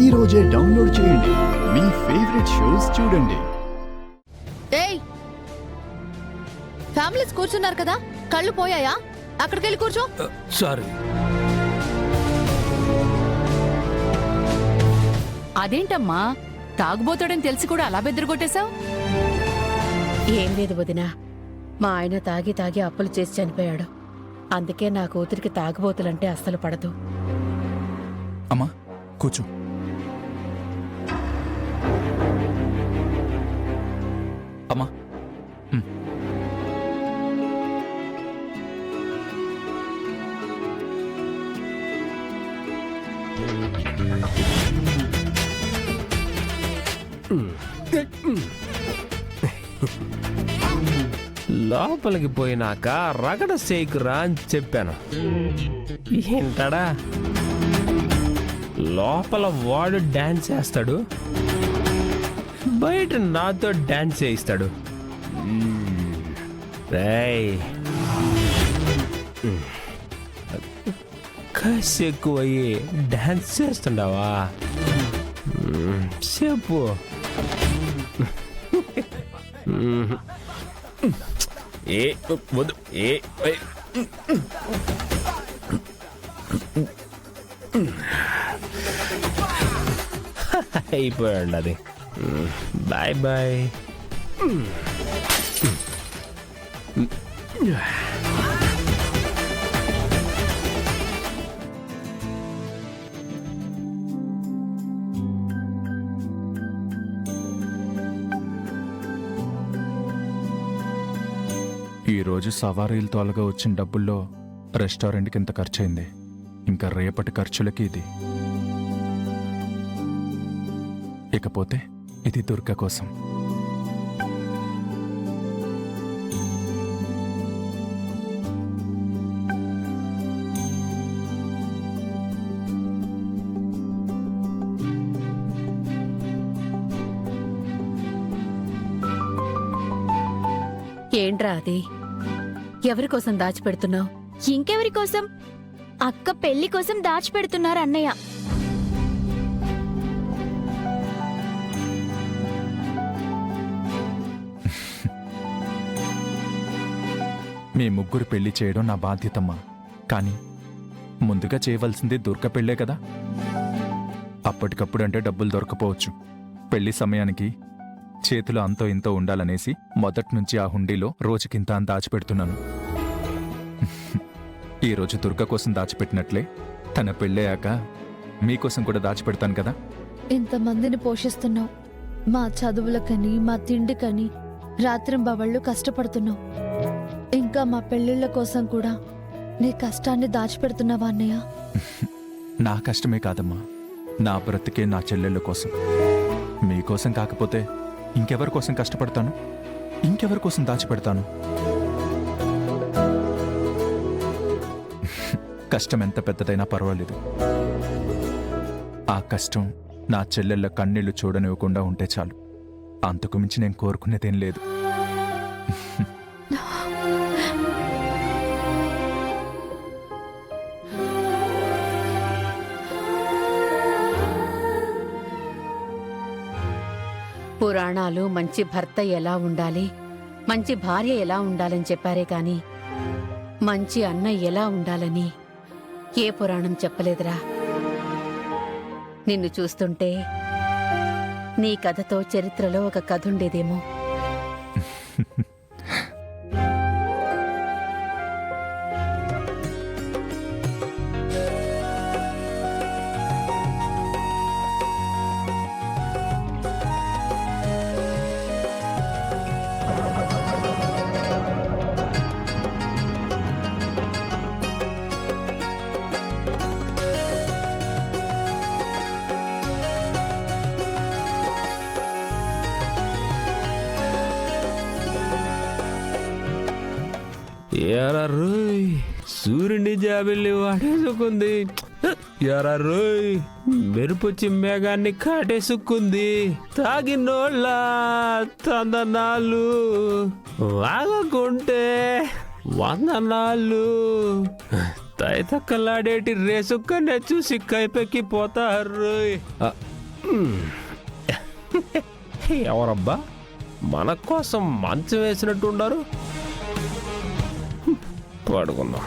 ఈ రోజే డౌన్లోడ్ చేయండి. మీ ఫేవరెట్ షోస్ చూడండి. ఏయ్, ఫ్యామిలీస్ కూర్చున్నారు కదా, కళ్ళు పోయాయా? అక్కడికి వెళ్ళి కూర్చో. సారీ. అదేంటమ్మా, తాగుబోతాడని తెలిసి కూడా అలా బెదిరిగొట్టేశావు? ఏం లేదు వదినా, మా ఆయన తాగి తాగి అప్పులు చేసి చనిపోయాడు. అందుకే నా కూతురికి తాగుబోతులంటే అస్సలు పడదు. అమ్మా కూర్చో. అమ్మా లోపలికి పోయినాక రగడ సేకురా అని చెప్పాను. ఏంటడా లోపల వాడు డాన్స్ చేస్తాడు, బయట నాతో డాన్స్ చేయిస్తాడు. రేయ్, కసి ఎక్కువయ్యి డాన్స్ చేస్తుండవా? చెప్పు. ఏ వద్దు. అయిపోయాడు అది. Bye bye. ఈరోజు సవారీలు తోలగా వచ్చిన డబ్బుల్లో రెస్టారెంట్కి ఇంత ఖర్చయింది. ఇంకా రేపటి ఖర్చులకి ఇది. ఇకపోతే ఇది దుర్గ కోసం. ఏంట్రా అది? ఎవరి కోసం దాచిపెడుతున్నావు? ఇంకెవరి కోసం? అక్క పెళ్లి కోసం దాచిపెడుతున్నారు అన్నయ్య. మీ ముగ్గురు పెళ్లి చేయడం నా బాధ్యతమ్మా. కానీ ముందుగా చేయవలసింది దుర్గ పెళ్ళే కదా. అప్పటికప్పుడు అంటే డబ్బులు దొరకపోవచ్చు. పెళ్లి సమయానికి చేతిలో అంతో ఇంతో ఉండాలనేసి మొదట్నుంచి ఆ హుండీలో రోజుకింత అని దాచిపెడుతున్నాను. ఈరోజు దుర్గ కోసం దాచిపెట్టినట్లే తన పెళ్ళయ్యాక మీకోసం కూడా దాచిపెడతాను కదా. ఇంతమందిని పోషిస్తున్నావు. మా చదువులకని, మా తిండికని రాత్రింబవళ్ళు కష్టపడుతున్నావు. ఇంకా మా పెళ్ళిళ్ళ కోసం కూడా నీ కష్టాన్ని దాచిపెడుతున్నావా అన్నయ్య? నా కష్టమే కాదమ్మా, నా బ్రతికే నా చెల్లెళ్ళ కోసం. మీకోసం కాకపోతే ఇంకెవరి కోసం కష్టపడతాను? ఇంకెవరి కోసం దాచిపెడతాను? కష్టం ఎంత పెద్దదైనా పర్వాలేదు. ఆ కష్టం నా చెల్లెళ్ళ కన్నీళ్లు చూడనివ్వకుండా ఉంటే చాలు. అంతకు మించి నేను కోరుకునేదేం లేదు. పురాణాలు మంచి భర్త ఎలా ఉండాలి, మంచి భార్య ఎలా ఉండాలని చెప్పారే కాని మంచి అన్న ఎలా ఉండాలని ఏ పురాణం చెప్పలేదురా. నిన్ను చూస్తుంటే నీ కథతో చరిత్రలో ఒక కథ ఉండేదేమో. ఎరా రోయ్, సూర్యుని జాబిల్లి వాడేసుకుంది. ఎరా రోయ్, మెరుపుచ్చి మేఘాన్ని కాటేసుకుంది. తాగినోళ్ళ తందనాలు వాగకుంటే వందనాలు. తైతక్కలాడేటి రేసుక్కనే చూసి కైపెక్కి పోతారు. ఎవరబ్బా మన కోసం మంచం వేసినట్టు ఉన్నారు? పడుకుందాం.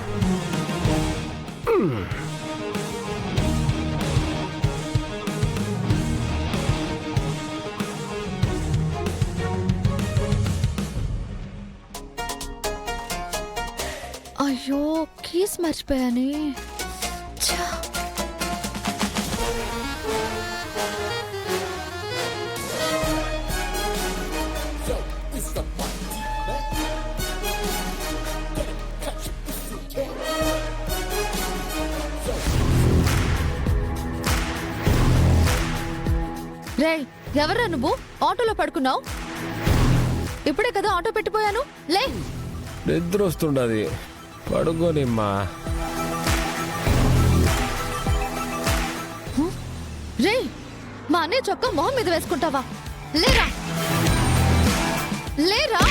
అయ్యో కీస్ మర్చిపోయానే. ఛా. రేయ్ ఎవర్రా నువ్వు? ఆటోలో పడుకున్నావు? ఇప్పుడే కదా ఆటో పెట్టిపోయాను. లే. నిద్ర వస్తుండది, పడుకోనిమ్మా. రేయ్ మా అన్నయ్య చొక్కా మొహం మీద వేసుకుంటావా? లేరా లేరా.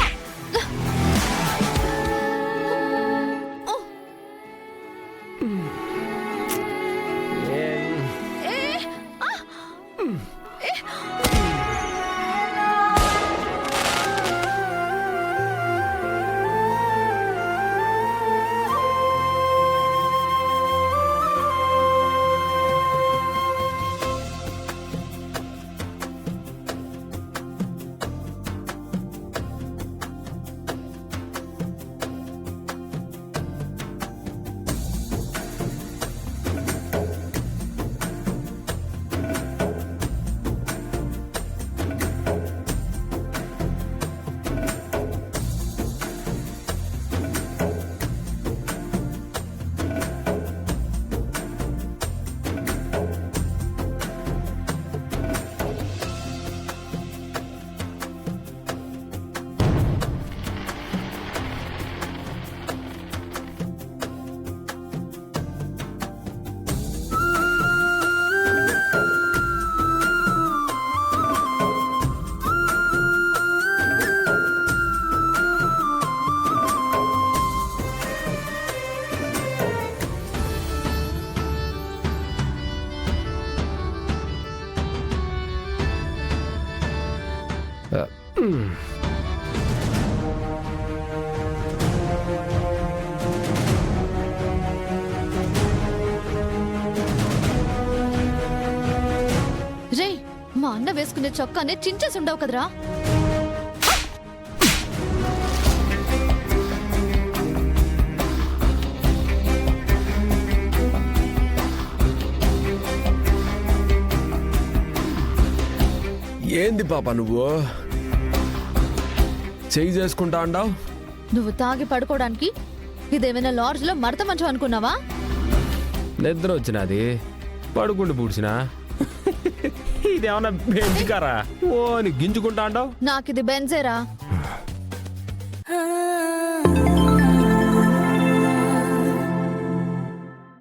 రేయ్ మా అన్న వేసుకునే చొక్కానే చించేసి ఉండవు కదరా. ఏంది పాప నువ్వు చెయ్యి చేసుకుంటా అంటావు? నువ్వు తాగి పడుకోవడానికి ఇదేమైనా లాడ్జ్ లో మడత మంచం అనుకున్నావా? నిద్ర వచ్చినది, పడుకుంటూ పూడ్చినా. ఇదేమన్నా బెంచ్ కారా? ఓ అని గింజుకుంటా అంటావు? నాకిది బెంజేరా.